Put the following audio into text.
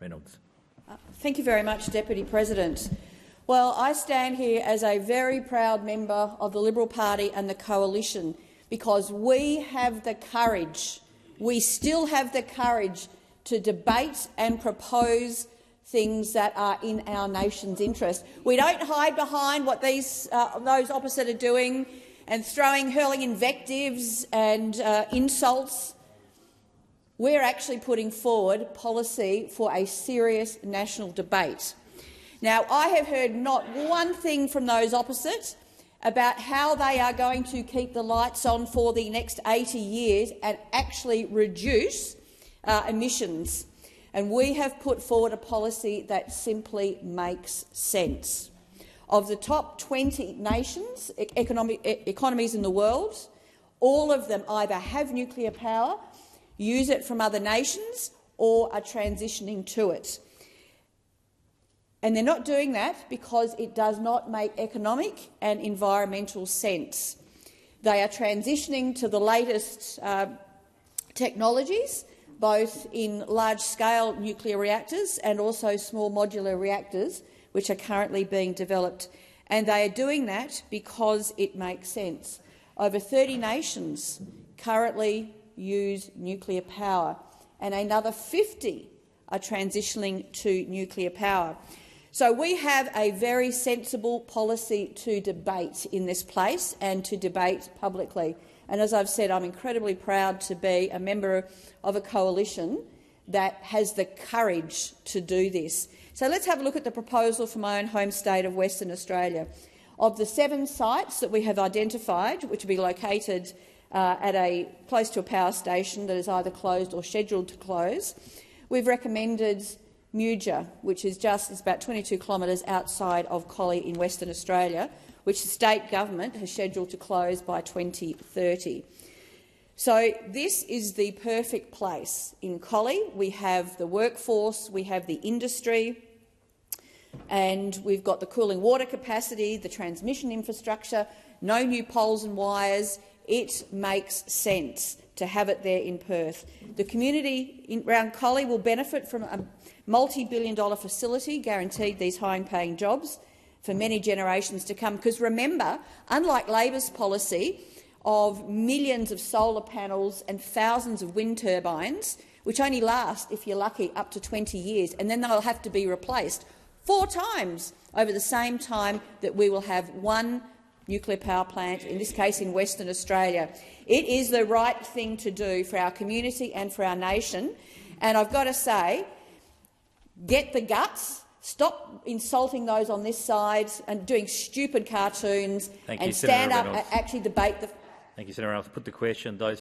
Reynolds. Thank you very much, Deputy President. Well, I stand here as a very proud member of the Liberal Party and the Coalition because we have the courage, we still have the courage to debate and propose things that are in our nation's interest. We don't hide behind what those opposite are doing and hurling invectives and insults. We're actually putting forward policy for a serious national debate. Now, I have heard not one thing from those opposite about how they are going to keep the lights on for the next 80 years and actually reduce emissions. And we have put forward a policy that simply makes sense. Of the top 20 nations, economies in the world, all of them either have nuclear power, use it from other nations, or are transitioning to it. And they're not doing that because it does not make economic and environmental sense. They are transitioning to the latest technologies, both in large-scale nuclear reactors and also small modular reactors, which are currently being developed. And they are doing that because it makes sense. Over 30 nations currently use nuclear power, and another 50 are transitioning to nuclear power. So we have a very sensible policy to debate in this place and to debate publicly. And as I've said, I'm incredibly proud to be a member of a coalition that has the courage to do this. So let's have a look at the proposal for my own home state of Western Australia. Of the 7 sites that we have identified, which will be located close to a power station that is either closed or scheduled to close, we've recommended Muja, which is about 22 kilometres outside of Collie in Western Australia, which the state government has scheduled to close by 2030. So this is the perfect place. In Collie, we have the workforce, we have the industry, and we've got the cooling water capacity, the transmission infrastructure, no new poles and wires. It makes sense to have it there in Perth. The community around Collie will benefit from a multi-billion-dollar facility guaranteed these high-paying jobs for many generations to come. Because remember, unlike Labor's policy of millions of solar panels and thousands of wind turbines, which only last, if you're lucky, up to 20 years, and then they'll have to be replaced 4 times over the same time that we will have one nuclear power plant, in this case in Western Australia. It is the right thing to do for our community and for our nation. And I've got to say, get the guts, stop insulting those on this side and doing stupid cartoons, and stand up and actually debate the— Thank you, Senator Reynolds. Put the question. Those